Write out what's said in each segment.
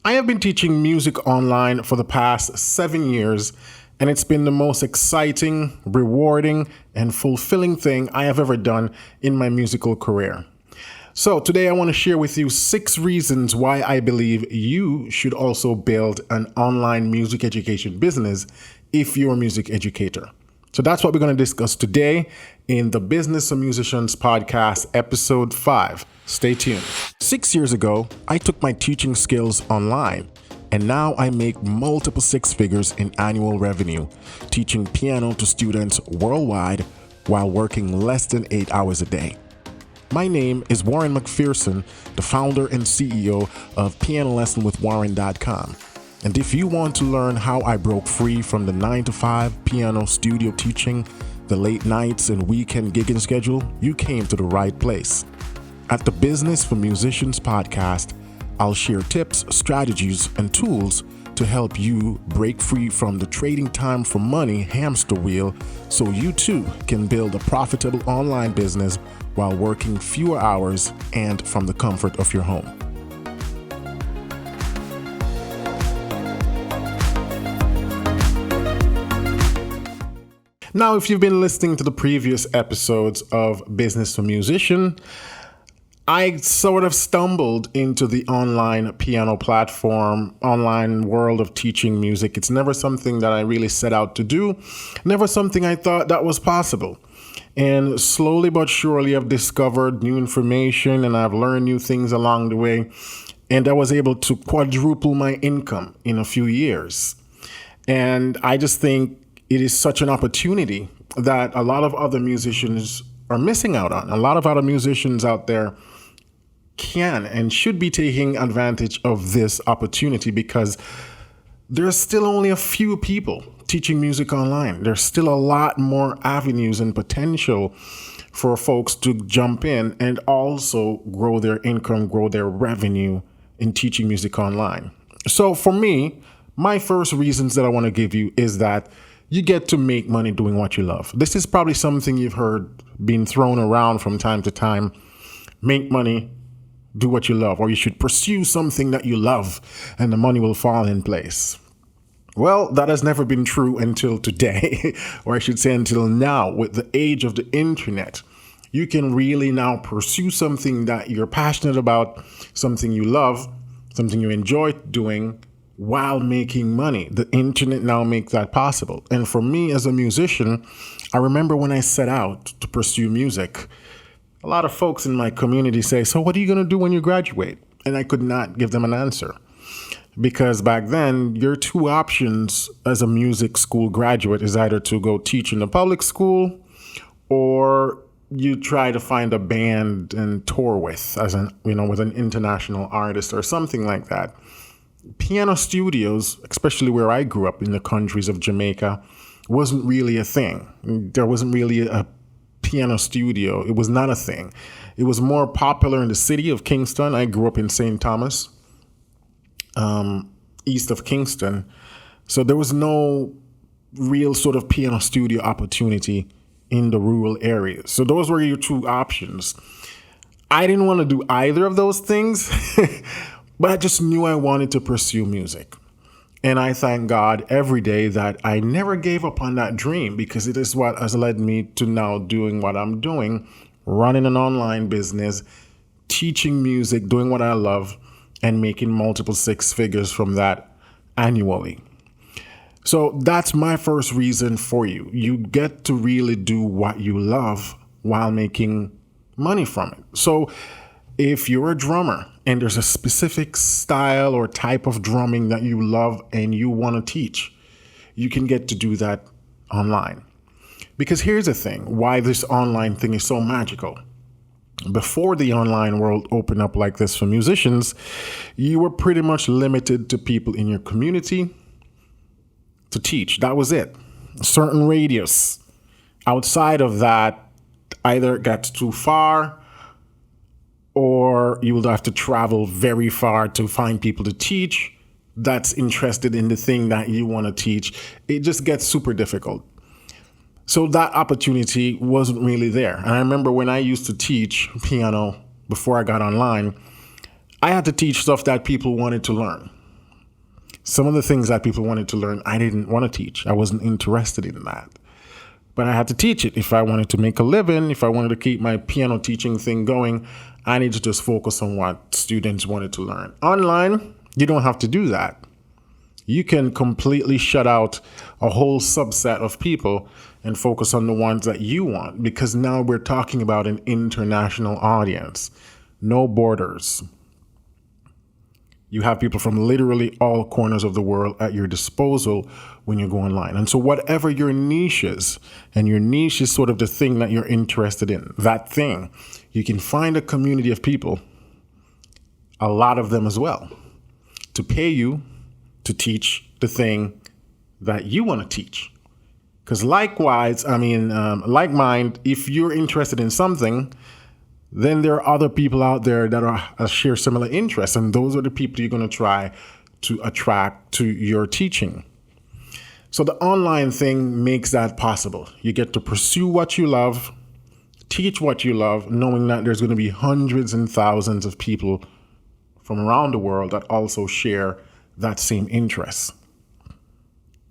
I have been teaching music online for the past 7 years, and it's been the most exciting, rewarding, and fulfilling thing I have ever done in my musical career. So, today I want to share with you 6 reasons why I believe you should also build an online music education business if you're a music educator. So, that's what we're going to discuss today in the Business of Musicians podcast, episode 5. Stay tuned. 6 years ago, I took my teaching skills online, and now I make multiple 6 figures in annual revenue, teaching piano to students worldwide while working less than 8 hours a day. My name is Warren McPherson, the founder and CEO of PianoLessonWithWarren.com. And if you want to learn how I broke free from the 9-to-5 piano studio teaching, the late nights and weekend gigging schedule, you came to the right place. At the Business for Musicians podcast, I'll share tips, strategies, and tools to help you break free from the trading time for money hamster wheel so you too can build a profitable online business while working fewer hours and from the comfort of your home. Now, if you've been listening to the previous episodes of Business for Musician, I sort of stumbled into the online piano platform, online world of teaching music. It's never something that I really set out to do, never something I thought that was possible. And slowly but surely, I've discovered new information and I've learned new things along the way. And I was able to quadruple my income in a few years. And I just think it is such an opportunity that a lot of other musicians are missing out on. A lot of other musicians out there can and should be taking advantage of this opportunity because there's still only a few people teaching music online. There's still a lot more avenues and potential for folks to jump in and also grow their income, grow their revenue in teaching music online. So for me, my first reasons that I want to give you is that you get to make money doing what you love. This is probably something you've heard being thrown around from time to time. Make money, do what you love, or you should pursue something that you love and the money will fall in place. Well, that has never been true until today, or I should say until now. With the age of the internet, you can really now pursue something that you're passionate about, something you love, something you enjoy doing while making money. The internet now makes that possible. And for me as a musician, I remember when I set out to pursue music, a lot of folks in my community say, so what are you going to do when you graduate? And I could not give them an answer. Because back then, your 2 options as a music school graduate is either to go teach in a public school or you try to find a band and tour with, with an international artist or something like that. Piano studios, especially where I grew up in the countries of Jamaica, wasn't really a thing. There wasn't really a piano studio. It was not a thing. It was more popular in the city of Kingston. I grew up in St. Thomas, east of Kingston. So there was no real sort of piano studio opportunity in the rural areas. So those were your 2 options. I didn't want to do either of those things, but I just knew I wanted to pursue music. And I thank God every day that I never gave up on that dream because it is what has led me to now doing what I'm doing, running an online business, teaching music, doing what I love, and making multiple 6 figures from that annually. So that's my first reason for you. You get to really do what you love while making money from it. So if you're a drummer and there's a specific style or type of drumming that you love and you want to teach, you can get to do that online. Because here's the thing, why this online thing is so magical. Before the online world opened up like this for musicians, you were pretty much limited to people in your community to teach. That was it. A certain radius. Outside of that, either it got too far or you will have to travel very far to find people to teach that's interested in the thing that you want to teach. It just gets super difficult. So that opportunity wasn't really there. And I remember when I used to teach piano before I got online, I had to teach stuff that people wanted to learn. Some of the things that people wanted to learn, I didn't want to teach. I wasn't interested in that. But I had to teach it. If I wanted to make a living, if I wanted to keep my piano teaching thing going, I need to just focus on what students wanted to learn. Online, you don't have to do that. You can completely shut out a whole subset of people and focus on the ones that you want, because now we're talking about an international audience. No borders. You have people from literally all corners of the world at your disposal when you go online. And so whatever your niche is, and your niche is sort of the thing that you're interested in, that thing, you can find a community of people, a lot of them as well, to pay you to teach the thing that you want to teach. Because likewise, like mind, if you're interested in something, then there are other people out there that share similar interests, and those are the people you're going to try to attract to your teaching. So the online thing makes that possible. You get to pursue what you love, teach what you love, knowing that there's going to be hundreds and thousands of people from around the world that also share that same interest.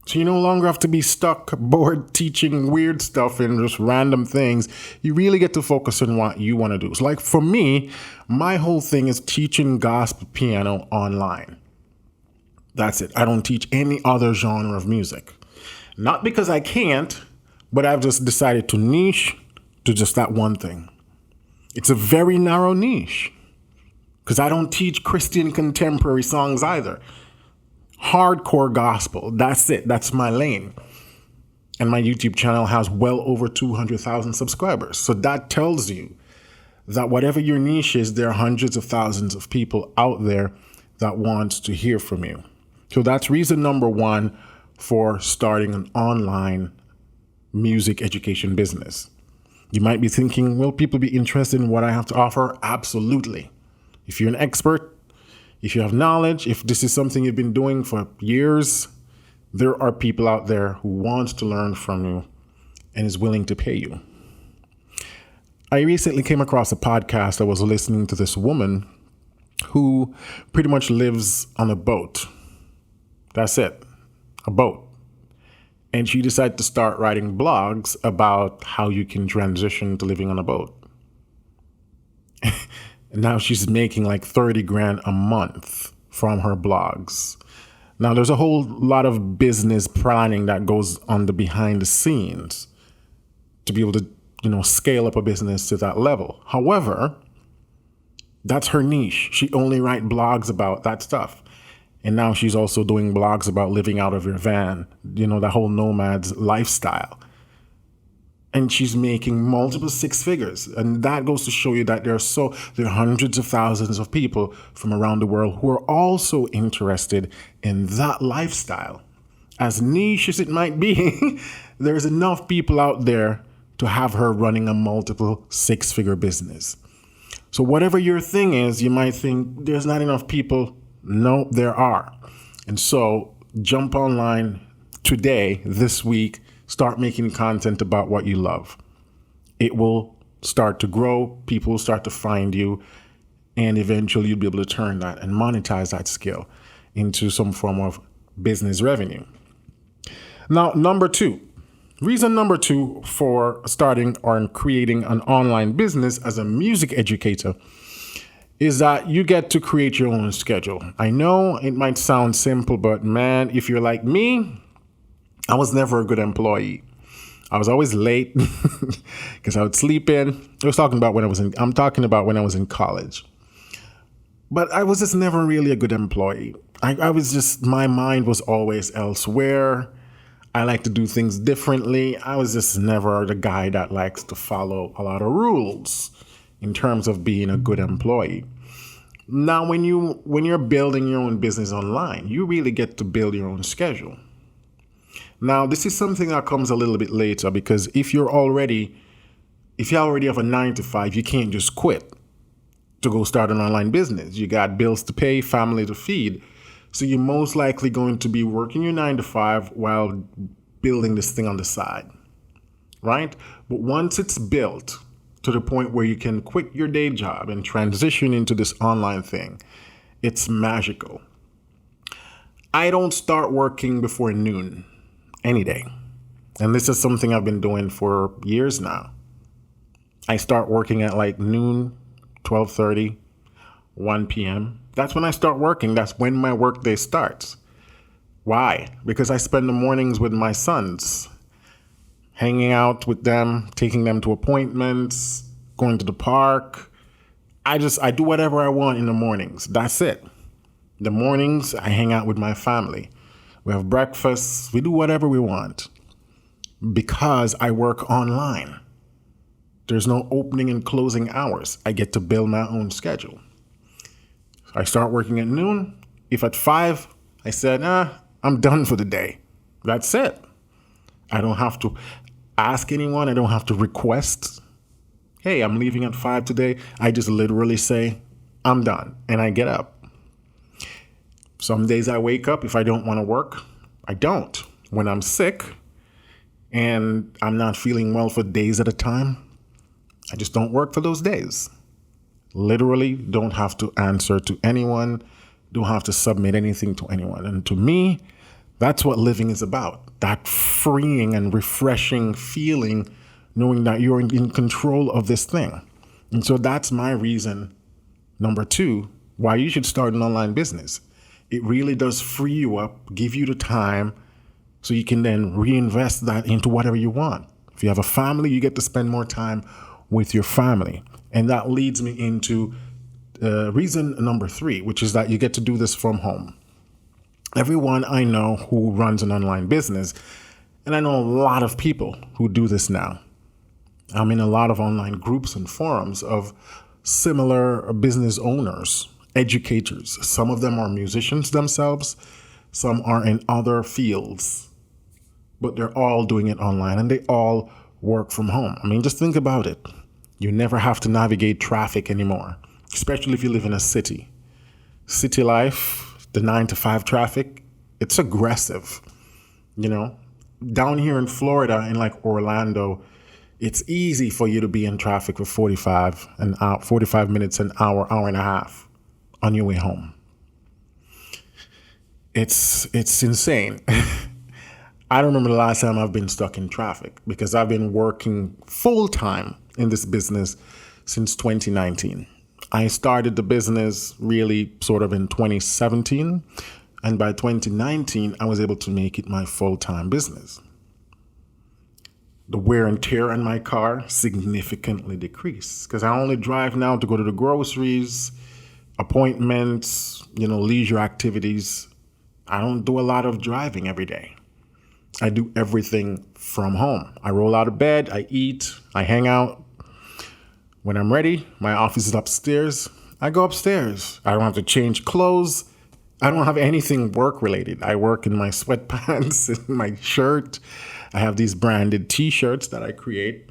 So you no longer have to be stuck, bored, teaching weird stuff and just random things. You really get to focus on what you want to do. So like for me, my whole thing is teaching gospel piano online. That's it. I don't teach any other genre of music. Not because I can't, but I've just decided to niche to just that one thing. It's a very narrow niche, because I don't teach Christian contemporary songs either. Hardcore gospel. That's it. That's my lane. And my YouTube channel has well over 200,000 subscribers. So that tells you that whatever your niche is, there are hundreds of thousands of people out there that want to hear from you. So that's reason number one for starting an online music education business. You might be thinking, will people be interested in what I have to offer? Absolutely. If you're an expert, if you have knowledge, if this is something you've been doing for years, there are people out there who want to learn from you and is willing to pay you. I recently came across a podcast. I was listening to this woman who pretty much lives on a boat. That's it, a boat. And she decided to start writing blogs about how you can transition to living on a boat. And now she's making like 30 grand a month from her blogs. Now there's a whole lot of business planning that goes on the behind the scenes to be able to, scale up a business to that level. However, that's her niche. She only writes blogs about that stuff. And now she's also doing blogs about living out of your van, the whole nomad's lifestyle. And she's making multiple six figures. And that goes to show you that there are hundreds of thousands of people from around the world who are also interested in that lifestyle. As niche as it might be, there's enough people out there to have her running a multiple six-figure business. So whatever your thing is, you might think there's not enough people. No, there are. And so jump online today, this week, start making content about what you love. It will start to grow. People will start to find you. And eventually you'll be able to turn that and monetize that skill into some form of business revenue. Now, reason number two for starting or creating an online business as a music educator is that you get to create your own schedule. I know it might sound simple, but man, if you're like me, I was never a good employee. I was always late because I would sleep in. I'm talking about when I was in college. But I was just never really a good employee. My mind was always elsewhere. I like to do things differently. I was just never the guy that likes to follow a lot of rules in terms of being a good employee. Now, when you're building your own business online, you really get to build your own schedule. Now, this is something that comes a little bit later, because if you already have a 9-to-5, you can't just quit to go start an online business. You got bills to pay, family to feed. So you're most likely going to be working your 9-to-5 while building this thing on the side, right? But once it's built to the point where you can quit your day job and transition into this online thing, it's magical. I don't start working before noon any day. And this is something I've been doing for years now. I start working at like noon, 12:30, 1 p.m. That's when I start working. That's when my workday starts. Why? Because I spend the mornings with my sons, hanging out with them, taking them to appointments, going to the park. I do whatever I want in the mornings. That's it. The mornings, I hang out with my family. We have breakfast. We do whatever we want because I work online. There's no opening and closing hours. I get to build my own schedule. I start working at noon. If at 5, I said, I'm done for the day. That's it. I don't have to ask anyone. I don't have to request, hey, I'm leaving at 5 today. I just literally say, I'm done. And I get up. Some days I wake up. If I don't want to work, I don't. When I'm sick and I'm not feeling well for days at a time, I just don't work for those days. Literally don't have to answer to anyone, don't have to submit anything to anyone. And to me, that's what living is about. That freeing and refreshing feeling, knowing that you're in control of this thing. And so that's my reason, number 2, why you should start an online business. It really does free you up, give you the time, so you can then reinvest that into whatever you want. If you have a family, you get to spend more time with your family. And that leads me into reason number 3, which is that you get to do this from home. Everyone I know who runs an online business, and I know a lot of people who do this now. I'm in a lot of online groups and forums of similar business owners, educators. Some of them are musicians themselves. Some are in other fields, but they're all doing it online and they all work from home. I mean, just think about it. You never have to navigate traffic anymore, especially if you live in a city. City life, the 9 to 5 traffic, it's aggressive. Down here in Florida, in like Orlando, it's easy for you to be in traffic for 45 minutes, an hour, hour and a half on your way home. It's insane. I don't remember the last time I've been stuck in traffic because I've been working full time in this business since 2019. I started the business really sort of in 2017. And by 2019, I was able to make it my full-time business. The wear and tear on my car significantly decreased because I only drive now to go to the groceries, appointments, leisure activities. I don't do a lot of driving every day. I do everything from home. I roll out of bed, I eat, I hang out. When I'm ready, my office is upstairs. I go upstairs. I don't have to change clothes. I don't have anything work related. I work in my sweatpants, in my shirt. I have these branded t-shirts that I create.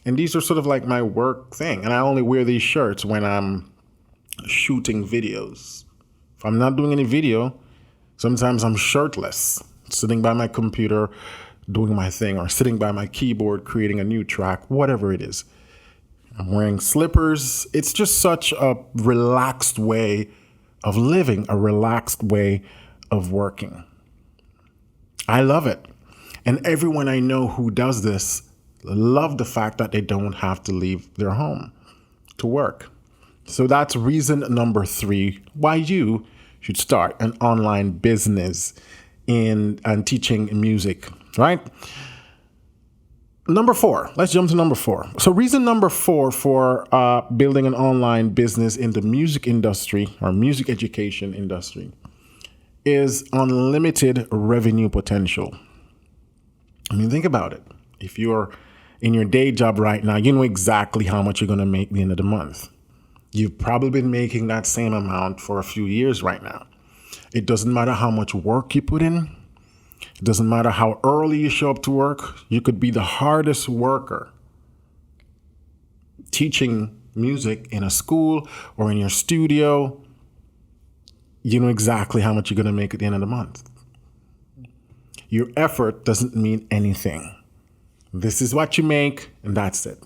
And these are sort of like my work thing. And I only wear these shirts when I'm shooting videos. If I'm not doing any video, sometimes I'm shirtless, sitting by my computer, doing my thing, or sitting by my keyboard, creating a new track, whatever it is. I'm wearing slippers. It's just such a relaxed way of living, a relaxed way of working. I love it. And everyone I know who does this love the fact that they don't have to leave their home to work. So that's reason number 3 why you should start an online business and teaching music, right? Number 4, let's jump to number 4. So reason number 4 for building an online business in the music industry or music education industry is unlimited revenue potential. I mean, think about it. If you're in your day job right now, you know exactly how much you're going to make at the end of the month. You've probably been making that same amount for a few years right now. It doesn't matter how much work you put in. It doesn't matter how early you show up to work. You could be the hardest worker teaching music in a school or in your studio. You know exactly how much you're going to make at the end of the month. Your effort doesn't mean anything. This is what you make, and that's it.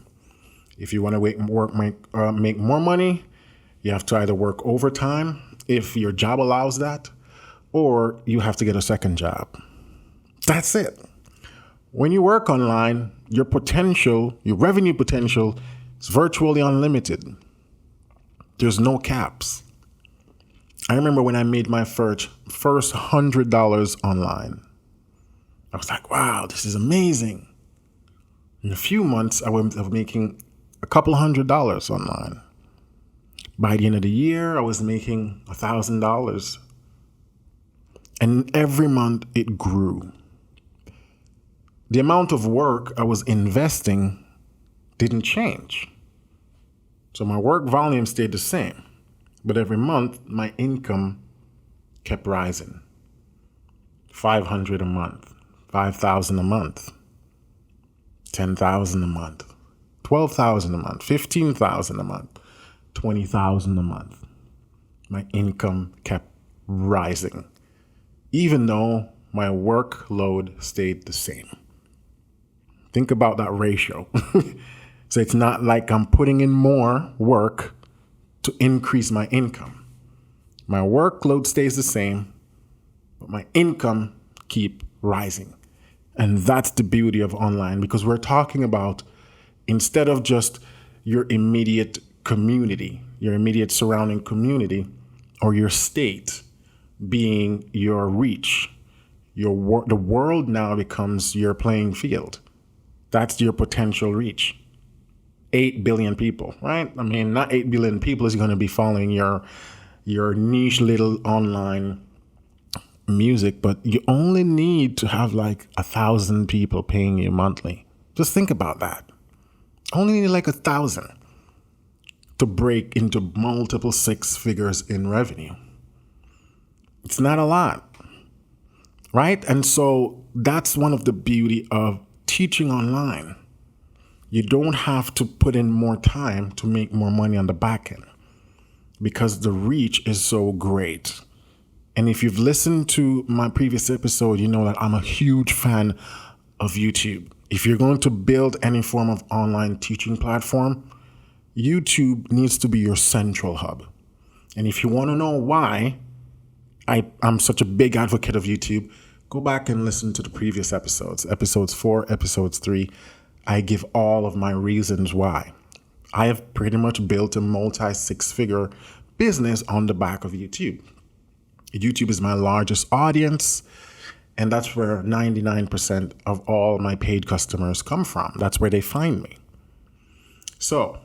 If you want to make more money, you have to either work overtime if your job allows that, or you have to get a second job. That's it. When you work online, your revenue potential is virtually unlimited. There's no caps. I remember when I made my first $100 online. I was like, wow, this is amazing. In a few months, I was making a couple $100 online. By the end of the year, I was making $1,000. And every month it grew. The amount of work I was investing didn't change. So my work volume stayed the same. But every month, my income kept rising. $500 a month, $5,000 a month, $10,000 a month, $12,000 a month, $15,000 a month, $20,000 a month. My income kept rising, even though my workload stayed the same. Think about that ratio. So it's not like I'm putting in more work to increase my income. My workload stays the same, but my income keep rising. And that's the beauty of online, because we're talking about, instead of just your immediate community, your immediate surrounding community, or your state being your reach, the world now becomes your playing field. That's your potential reach. 8 billion people, right? I mean, not 8 billion people is going to be following your niche little online music, but you only need to have like 1,000 people paying you monthly. Just think about that. Only need like 1,000 to break into multiple six figures in revenue. It's not a lot, right? And so that's one of the beauty of teaching online. You don't have to put in more time to make more money on the back end because the reach is so great. And if you've listened to my previous episode, you know that I'm a huge fan of YouTube. If you're going to build any form of online teaching platform, YouTube needs to be your central hub. And if you want to know why I'm such a big advocate of YouTube, go back and listen to the previous episodes 4, episodes 3. I give all of my reasons why. I have pretty much built a multi-six-figure business on the back of YouTube. YouTube is my largest audience, and that's where 99% of all my paid customers come from. That's where they find me. So,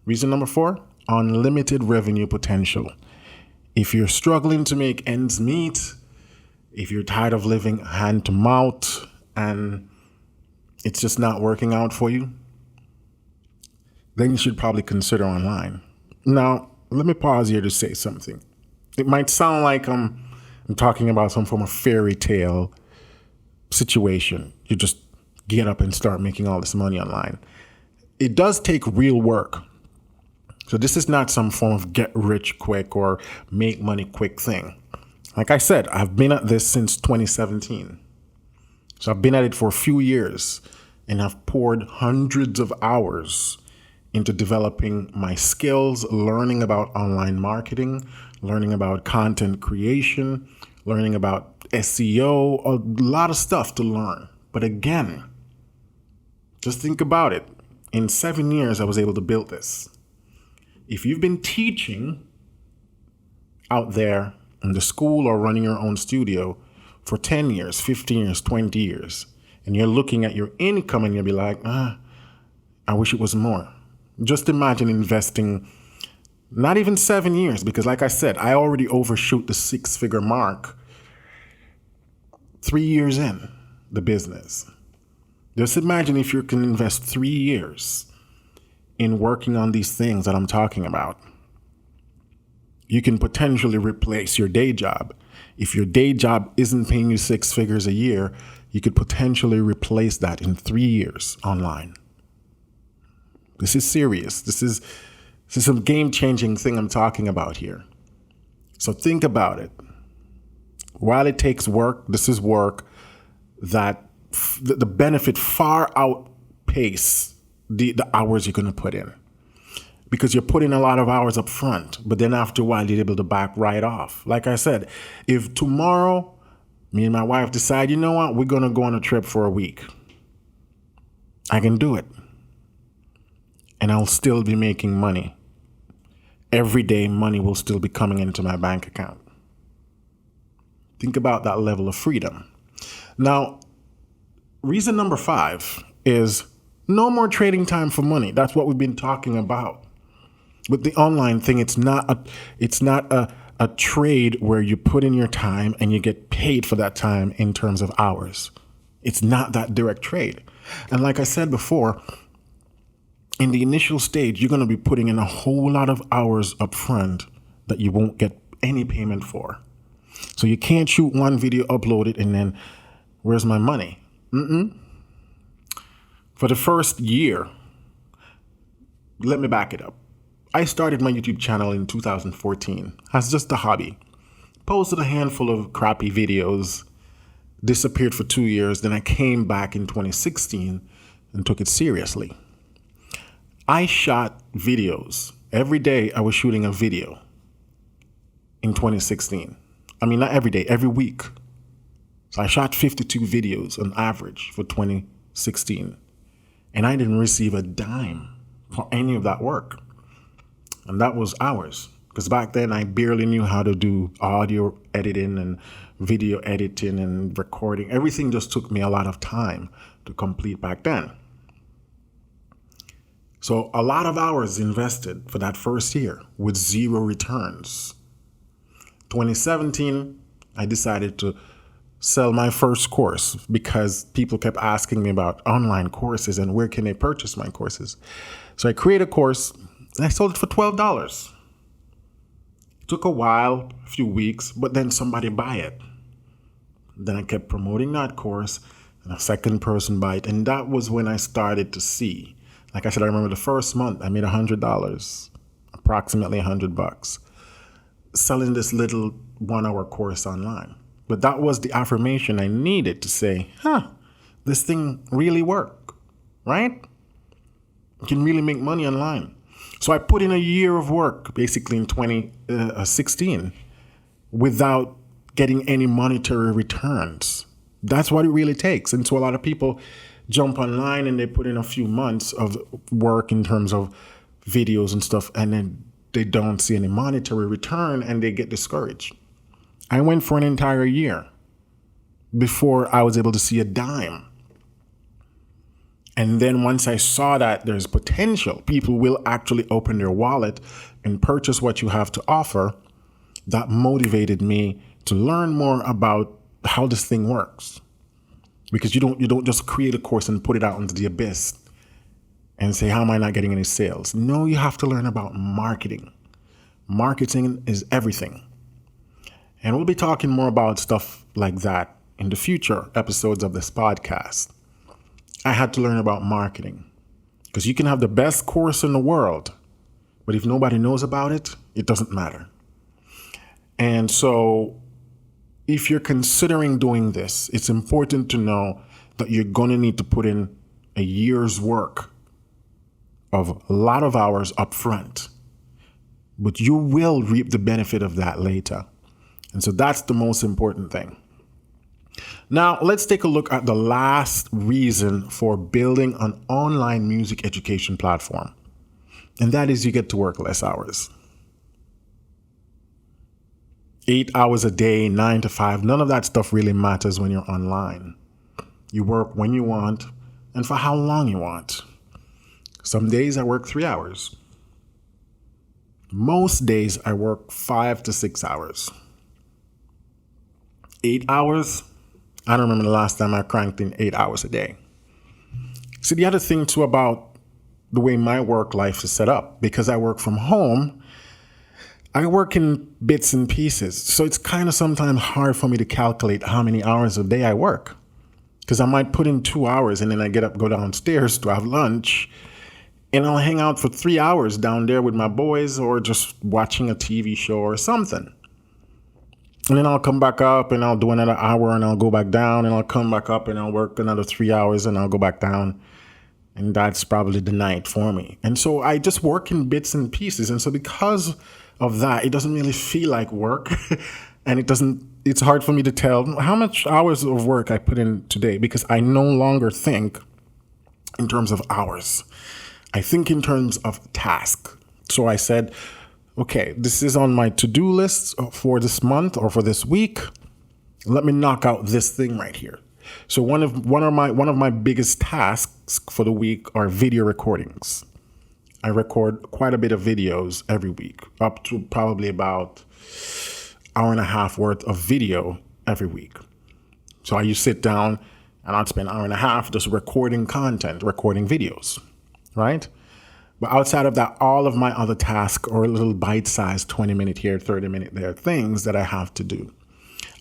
reason number 4, unlimited revenue potential. If you're struggling to make ends meet, if you're tired of living hand to mouth and it's just not working out for you, then you should probably consider online. Now, let me pause here to say something. It might sound like I'm talking about some form of fairy tale situation. You just get up and start making all this money online. It does take real work. So this is not some form of get rich quick or make money quick thing. Like I said, I've been at this since 2017. So I've been at it for a few years and I've poured hundreds of hours into developing my skills, learning about online marketing, learning about content creation, learning about SEO, a lot of stuff to learn. But again, just think about it. In 7 years, I was able to build this. If you've been teaching out there in the school or running your own studio for 10 years, 15 years, 20 years, and you're looking at your income and you'll be like, I wish it was more. Just imagine investing not even 7 years, because like I said, I already overshoot the 6-figure mark 3 years in the business. Just imagine if you can invest 3 years in working on these things that I'm talking about. You can potentially replace your day job. If your day job isn't paying you 6 figures a year, you could potentially replace that in 3 years online. This is serious. This is some game-changing thing I'm talking about here. So think about it. While it takes work, this is work that the benefit far outpace the hours you're going to put in. because you're putting a lot of hours up front, but then after a while, you're able to back right off. Like I said, if tomorrow me and my wife decide, you know what, we're going to go on a trip for a week, I can do it. And I'll still be making money. Every day, money will still be coming into my bank account. Think about that level of freedom. Now, reason number 5 is no more trading time for money. That's what we've been talking about. With the online thing, it's not a trade where you put in your time and you get paid for that time in terms of hours. It's not that direct trade. And like I said before, in the initial stage, you're going to be putting in a whole lot of hours up front that you won't get any payment for. So you can't shoot one video, upload it, and then where's my money? For the first year, let me back it up. I started my YouTube channel in 2014 as just a hobby. Posted a handful of crappy videos, disappeared for 2 years. Then I came back in 2016 and took it seriously. I shot videos. Every day I was shooting a video in 2016. I mean, not every day, every week. So I shot 52 videos on average for 2016. And I didn't receive a dime for any of that work. And that was hours. Because back then I barely knew how to do audio editing and video editing and recording. Everything just took me a lot of time to complete back then. So a lot of hours invested for that first year with zero returns. 2017, I decided to sell my first course because people kept asking me about online courses and where can they purchase my courses. So I created a course and I sold it for $12. It took a while, a few weeks, but then somebody buy it. Then I kept promoting that course and a second person buy it. And that was when I started to see. Like I said, I remember the first month I made $100, approximately $100, selling this little 1-hour course online. But that was the affirmation I needed to say, this thing really worked, right? You can really make money online. So I put in a year of work, basically in 2016, without getting any monetary returns. That's what it really takes. And so a lot of people jump online and they put in a few months of work in terms of videos and stuff, and then they don't see any monetary return and they get discouraged. I went for an entire year before I was able to see a dime. And then once I saw that there's potential, people will actually open their wallet and purchase what you have to offer, that motivated me to learn more about how this thing works. Because you don't just create a course and put it out into the abyss and say, how am I not getting any sales? No, you have to learn about marketing. Marketing is everything. And we'll be talking more about stuff like that in the future episodes of this podcast. I had to learn about marketing because you can have the best course in the world, but if nobody knows about it, it doesn't matter. And so if you're considering doing this, it's important to know that you're going to need to put in a year's work of a lot of hours up front, but you will reap the benefit of that later. And so that's the most important thing. Now, let's take a look at the last reason for building an online music education platform. And that is you get to work less hours. 8 hours a day, 9 to 5, none of that stuff really matters when you're online. You work when you want and for how long you want. Some days I work 3 hours. Most days I work 5 to 6 hours. 8 hours, I don't remember the last time I cranked in 8 hours a day. See, the other thing too about the way my work life is set up, because I work from home, I work in bits and pieces. So it's kind of sometimes hard for me to calculate how many hours a day I work. Because I might put in 2 hours and then I get up, go downstairs to have lunch, and I'll hang out for 3 hours down there with my boys or just watching a TV show or something. And then I'll come back up and I'll do another hour and I'll go back down and I'll come back up and I'll work another 3 hours and I'll go back down. And that's probably the night for me. And so I just work in bits and pieces. And so because of that, it doesn't really feel like work. And it's hard for me to tell how much hours of work I put in today, because I no longer think in terms of hours. I think in terms of task. So I said, okay, this is on my to-do list for this month or for this week. Let me knock out this thing right here. So one of my biggest tasks for the week are video recordings. I record quite a bit of videos every week, up to probably about hour and a half worth of video every week. So I sit down and I'd spend an hour and a half just recording content, recording videos, right? But outside of that, all of my other tasks are little bite-sized 20-minute here, 30-minute there things that I have to do.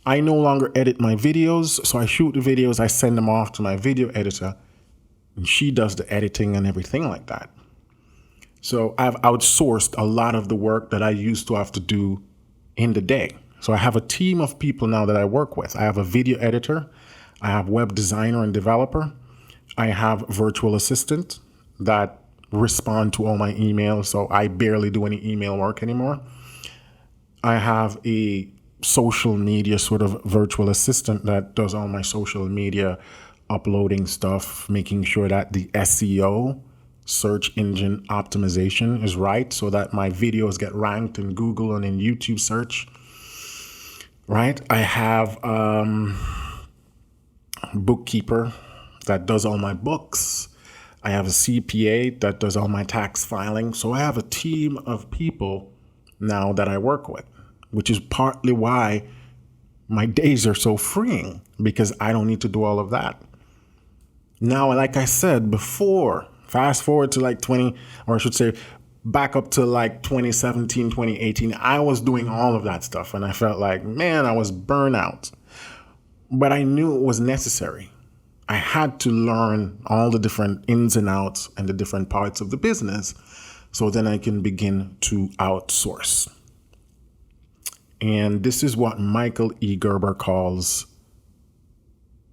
I no longer edit my videos, so I shoot the videos, I send them off to my video editor, and she does the editing and everything like that. So I've outsourced a lot of the work that I used to have to do in the day. So I have a team of people now that I work with. I have a video editor, I have web designer and developer, I have virtual assistant that respond to all my emails, so I barely do any email work anymore. I have a social media sort of virtual assistant that does all my social media uploading stuff, making sure that the SEO, search engine optimization, is right so that my videos get ranked in Google and in YouTube search, right? I have a bookkeeper that does all my books. I have a CPA that does all my tax filing. So I have a team of people now that I work with, which is partly why my days are so freeing, because I don't need to do all of that. Now, like I said before, fast forward to like back up to like 2017, 2018, I was doing all of that stuff and I felt like, man, I was burnt out. But I knew it was necessary. I had to learn all the different ins and outs and the different parts of the business so then I can begin to outsource. And this is what Michael E. Gerber calls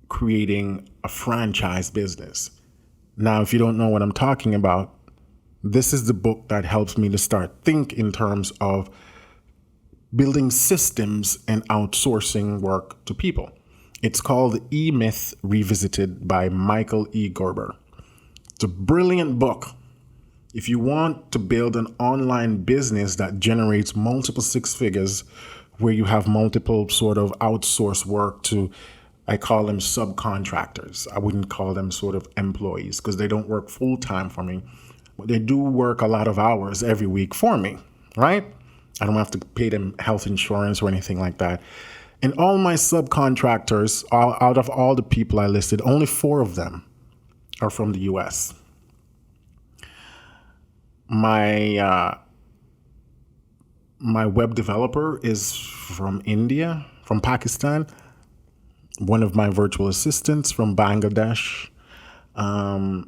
creating a franchise business. Now, if you don't know what I'm talking about, this is the book that helps me to start think in terms of building systems and outsourcing work to people. It's called E-Myth Revisited by Michael E. Gerber. It's a brilliant book. If you want to build an online business that generates multiple six figures, where you have multiple sort of outsource work to, I call them subcontractors. I wouldn't call them sort of employees because they don't work full time for me, but they do work a lot of hours every week for me, right? I don't have to pay them health insurance or anything like that. And all my subcontractors, out of all the people I listed, only 4 of them are from the US. My web developer is from India, from Pakistan. One of my virtual assistants from Bangladesh. My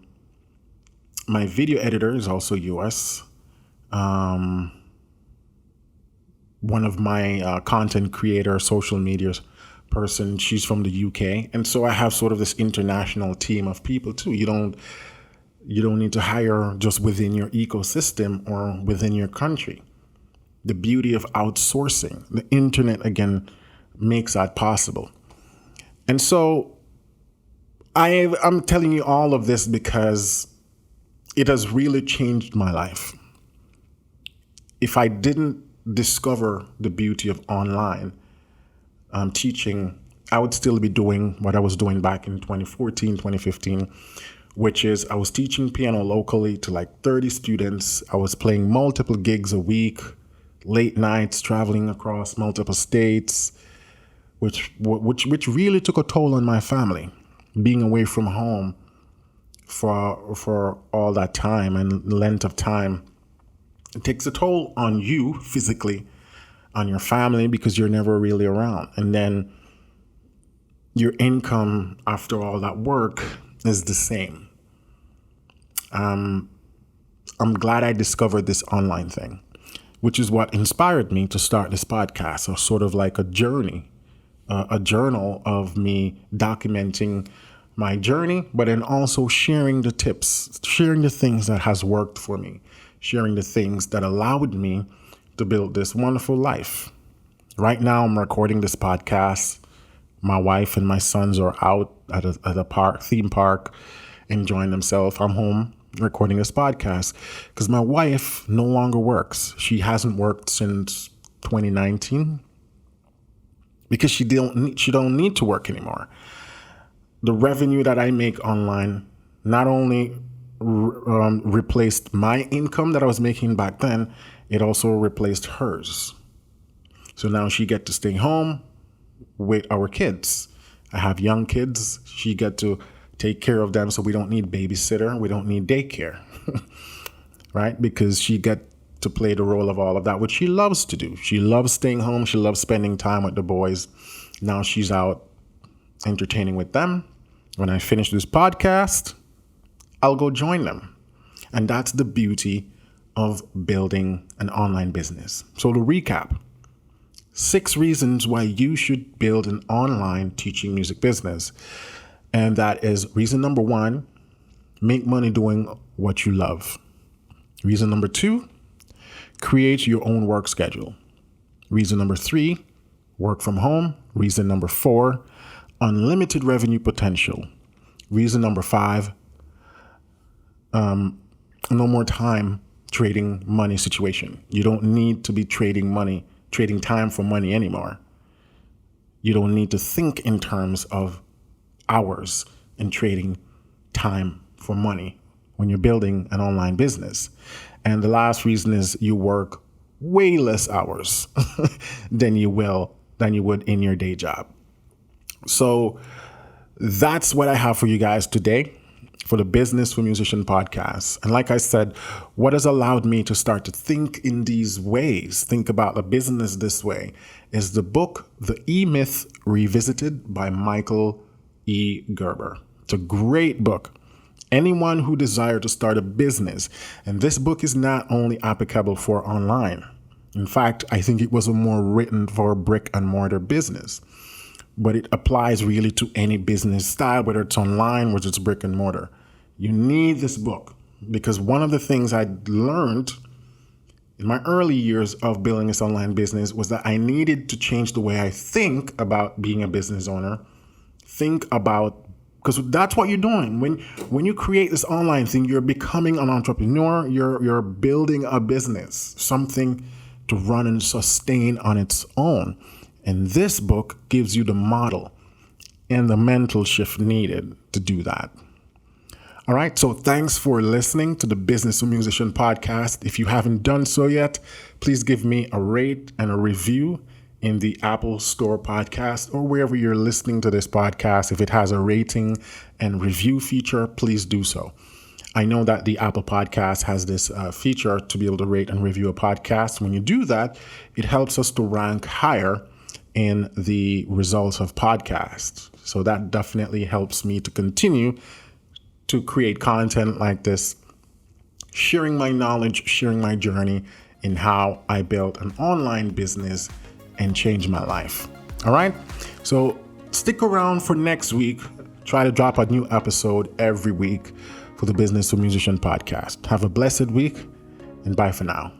video editor is also US. One of my content creator, social media person, she's from the UK. And so I have sort of this international team of people too. You don't need to hire just within your ecosystem or within your country. The beauty of outsourcing, the internet again makes that possible. And so I'm telling you all of this because it has really changed my life. If I didn't discover the beauty of online teaching, I would still be doing what I was doing back in 2014, 2015, which is I was teaching piano locally to like 30 students. I was playing multiple gigs a week, late nights, traveling across multiple states, which really took a toll on my family, being away from home for all that time and length of time. It takes a toll on you physically, on your family, because you're never really around. And then your income after all that work is the same. I'm glad I discovered this online thing, which is what inspired me to start this podcast, or sort of like a journey, a journal of me documenting my journey, but then also sharing the tips, sharing the things that has worked for me, sharing the things that allowed me to build this wonderful life. Right now, I'm recording this podcast. My wife and my sons are out at a theme park, enjoying themselves. I'm home recording this podcast because my wife no longer works. She hasn't worked since 2019 because she don't need to work anymore. The revenue that I make online not only replaced my income that I was making back then, it also replaced hers. So now she get to stay home with our kids. I have young kids. She get to take care of them, so we don't need babysitter. We don't need daycare, right? Because she get to play the role of all of that, which she loves to do. She loves staying home. She loves spending time with the boys. Now she's out entertaining with them. When I finish this podcast, I'll go join them. And that's the beauty of building an online business. So to recap, 6 reasons why you should build an online teaching music business. And that is reason number 1, make money doing what you love. Reason number 2, create your own work schedule. Reason number 3, work from home. Reason number 4, unlimited revenue potential. Reason number 5, no more time trading money situation. You don't need to be trading time for money anymore. You don't need to think in terms of hours and trading time for money when you're building an online business. And the last reason is you work way less hours than you would in your day job. So that's what I have for you guys today for the Business for Musician podcast. And like I said, what has allowed me to start to think in these ways, think about the business this way, is the book, The E-Myth Revisited by Michael E. Gerber. It's a great book. Anyone who desires to start a business, and this book is not only applicable for online. In fact, I think it was more written for brick and mortar business, but it applies really to any business style, whether it's online, whether it's brick and mortar. You need this book because one of the things I learned in my early years of building this online business was that I needed to change the way I think about being a business owner. Because that's what you're doing. When you create this online thing, you're becoming an entrepreneur. You're building a business, something to run and sustain on its own. And this book gives you the model and the mental shift needed to do that. All right, so thanks for listening to the Business of Musician podcast. If you haven't done so yet, please give me a rate and a review in the Apple Store podcast or wherever you're listening to this podcast. If it has a rating and review feature, please do so. I know that the Apple Podcast has this feature to be able to rate and review a podcast. When you do that, it helps us to rank higher in the results of podcasts. So that definitely helps me to continue to create content like this, sharing my knowledge, sharing my journey in how I built an online business and changed my life. All right. So stick around for next week. Try to drop a new episode every week for the Business of Musician podcast. Have a blessed week and bye for now.